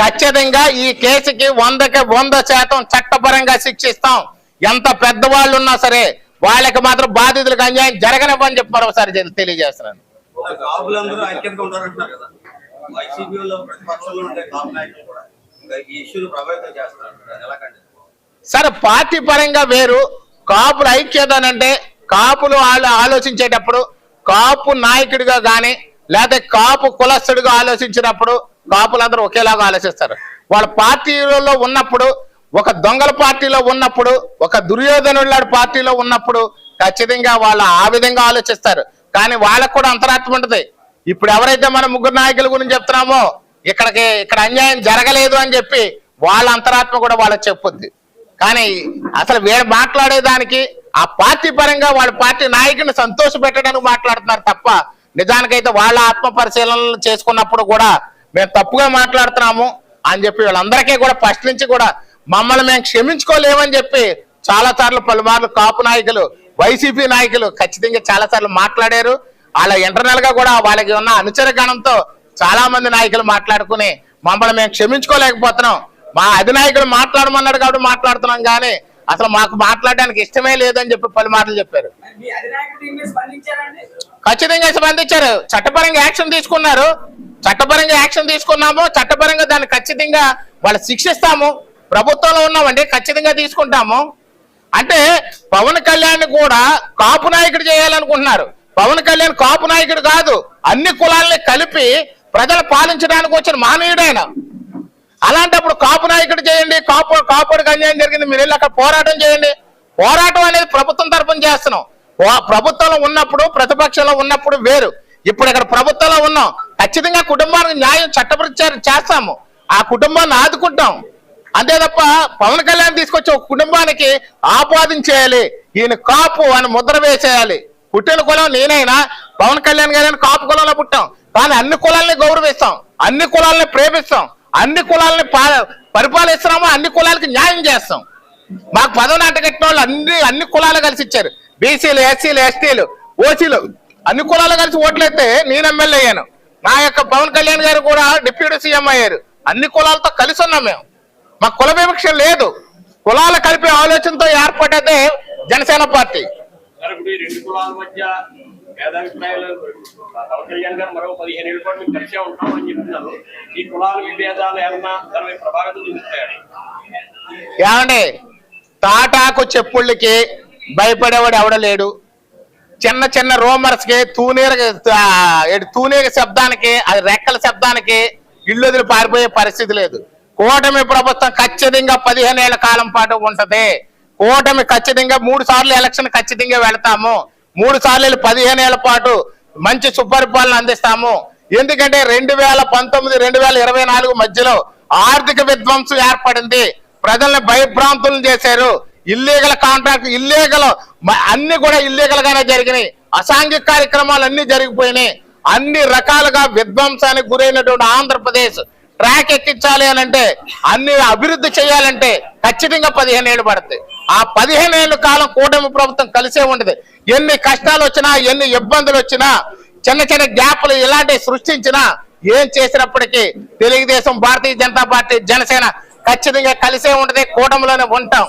ఖచ్చితంగా ఈ కేసుకి 100% చట్టపరంగా శిక్షిస్తాం. ఎంత పెద్దవాళ్ళు ఉన్నా సరే వాళ్ళకి మాత్రం బాధితులకు అన్యాయం జరగనివ్వని చెప్పి మరోసారి తెలియజేస్తున్నాను. సరే, పార్టీ పరంగా వేరు, కాపుల ఐక్యత అంటే కాపులు వాళ్ళు ఆలోచించేటప్పుడు కాపు నాయకుడిగా కానీ లేకపోతే కాపు కులస్తుడిగా ఆలోచించినప్పుడు కాపులందరూ ఒకేలాగా ఆలోచిస్తారు. వాళ్ళ పార్టీలో ఉన్నప్పుడు, ఒక దొంగల పార్టీలో ఉన్నప్పుడు, ఒక దుర్యోధనుడి పార్టీలో ఉన్నప్పుడు ఖచ్చితంగా వాళ్ళు ఆ విధంగా ఆలోచిస్తారు. కానీ వాళ్ళకు కూడా అంతరాత్మ ఉంటుంది. ఇప్పుడు ఎవరైతే మనం ముగ్గురు నాయకుల గురించి చెప్తున్నామో ఇక్కడ అన్యాయం జరగలేదు అని చెప్పి వాళ్ళ అంతరాత్మ కూడా వాళ్ళకి చెప్పుద్ది. కానీ అసలు వీళ్ళు మాట్లాడేదానికి ఆ పార్టీ పరంగా వాళ్ళ పార్టీ నాయకుడిని సంతోష పెట్టడానికి మాట్లాడుతున్నారు తప్ప నిజానికైతే వాళ్ళ ఆత్మ పరిశీలనలు చేసుకున్నప్పుడు కూడా మేము తప్పుగా మాట్లాడుతున్నాము అని చెప్పి వీళ్ళందరికీ కూడా ఫస్ట్ నుంచి కూడా మమ్మల్ని మేము క్షమించుకోలేమని చెప్పి చాలా సార్లు పలుమార్లు కాపు నాయకులు, వైసీపీ నాయకులు ఖచ్చితంగా చాలా సార్లు మాట్లాడారు. వాళ్ళ ఇంటర్నల్ గా కూడా వాళ్ళకి ఉన్న అనుచర గణంతో చాలా మంది నాయకులు మాట్లాడుకుని మమ్మల్ని మేము క్షమించుకోలేకపోతున్నాం, మా అధినాయకుడు మాట్లాడమన్నాడు కాబట్టి మాట్లాడుతున్నాం, కానీ అసలు మాకు మాట్లాడడానికి ఇష్టమే లేదని చెప్పి పలుమార్లు చెప్పారు. ఖచ్చితంగా స్పందించారు. చట్టపరంగా యాక్షన్ తీసుకున్నారు. చట్టపరంగా యాక్షన్ తీసుకున్నాము. చట్టపరంగా దాన్ని ఖచ్చితంగా వాళ్ళు శిక్షిస్తాము. ప్రభుత్వంలో ఉన్నామండి, ఖచ్చితంగా తీసుకుంటాము. అంటే పవన్ కళ్యాణ్ కూడా కాపు నాయకుడు చేయాలనుకుంటున్నారు. పవన్ కళ్యాణ్ కాపు నాయకుడు కాదు, అన్ని కులాలని కలిపి ప్రజలు పాలించడానికి వచ్చిన మానవుడైన. అలాంటప్పుడు కాపు నాయకుడు చేయండి, కాపుడికి అన్యాయం జరిగింది మీరు వెళ్ళి అక్కడ పోరాటం చేయండి. పోరాటం అనేది ప్రభుత్వం తరపున చేస్తున్నాం. ప్రభుత్వంలో ఉన్నప్పుడు, ప్రతిపక్షంలో ఉన్నప్పుడు వేరు. ఇప్పుడు ఇక్కడ ప్రభుత్వంలో ఉన్నాం, ఖచ్చితంగా కుటుంబానికి న్యాయం చట్టపరిచారం చేస్తాము, ఆ కుటుంబాన్ని ఆదుకుంటాం. అంతే తప్ప పవన్ కళ్యాణ్ తీసుకొచ్చి ఒక కుటుంబానికి ఆపాదించేయాలి, ఈయన కాపు అని ముద్ర వేసేయాలి. పుట్టిన కులం నేనైనా పవన్ కళ్యాణ్ గారిని కాపు కులంలో పుట్టాం, కానీ అన్ని కులాలని గౌరవిస్తాం, అన్ని కులాలని ప్రేమిస్తాం, అన్ని కులాలని పరిపాలిస్తున్నాము, అన్ని కులాలకి న్యాయం చేస్తాం. మాకు పదవి నాటకట్టిన వాళ్ళు అన్ని కులాలు కలిసి ఇచ్చారు. బీసీలు, ఎస్సీలు, ఎస్టీలు, ఓసీలు అన్ని కులాలు కలిసి ఓట్లయితే నేను ఎమ్మెల్యే అయ్యాను. నా యొక్క పవన్ కళ్యాణ్ గారు కూడా డిప్యూటీ సీఎం అయ్యారు. అన్ని కులాలతో కలిసి ఉన్నాం మేము. మాకు కుల వివక్ష లేదు. కులాలు కలిపే ఆలోచనతో ఏర్పడేదే జనసేన పార్టీ. ఏమండి, తాటాకు చెప్పుళ్ళకి భయపడేవాడు ఎవడలేడు. చిన్న చిన్న రూమర్స్ కి తూనీగ శబ్దానికి, అది రెక్కల శబ్దానికి ఇల్లు వదిలి పారిపోయే పరిస్థితి లేదు. కూటమి ప్రభుత్వం ఖచ్చితంగా 15 ఏళ్ల కాలం పాటు ఉంటది. కూటమి ఖచ్చితంగా 3 సార్లు ఎలక్షన్ ఖచ్చితంగా వెళతాము. 3 సార్లు 15 ఏళ్ల పాటు మంచి సుపరిపాలన అందిస్తాము. ఎందుకంటే 2019, 2024 మధ్యలో ఆర్థిక విధ్వంసం ఏర్పడింది. ప్రజల్ని భయభ్రాంతులను చేశారు. ఇల్లీగల్ కాంట్రాక్ట్, ఇల్లీగల్ అన్ని కూడా ఇల్లీగల్ గానే జరిగినాయి. అసాంఘిక కార్యక్రమాలు అన్ని జరిగిపోయినాయి. అన్ని రకాలుగా విధ్వంసానికి గురైనటువంటి ఆంధ్రప్రదేశ్ ట్రాక్ ఎక్కించాలి అని అంటే, అన్ని అభివృద్ధి చేయాలంటే ఖచ్చితంగా 15 ఏళ్ళు పడుతుంది. ఆ 15 ఏళ్ళ కాలం కూటమి ప్రభుత్వం కలిసే ఉండదు. ఎన్ని కష్టాలు వచ్చినా, ఎన్ని ఇబ్బందులు వచ్చినా, చిన్న చిన్న గ్యాప్లు ఇలాంటివి సృష్టించినా, ఏం చేసినప్పటికీ తెలుగుదేశం, భారతీయ జనతా పార్టీ, జనసేన ఖచ్చితంగా కలిసే ఉంటది. కూటమిలోనే ఉంటాం.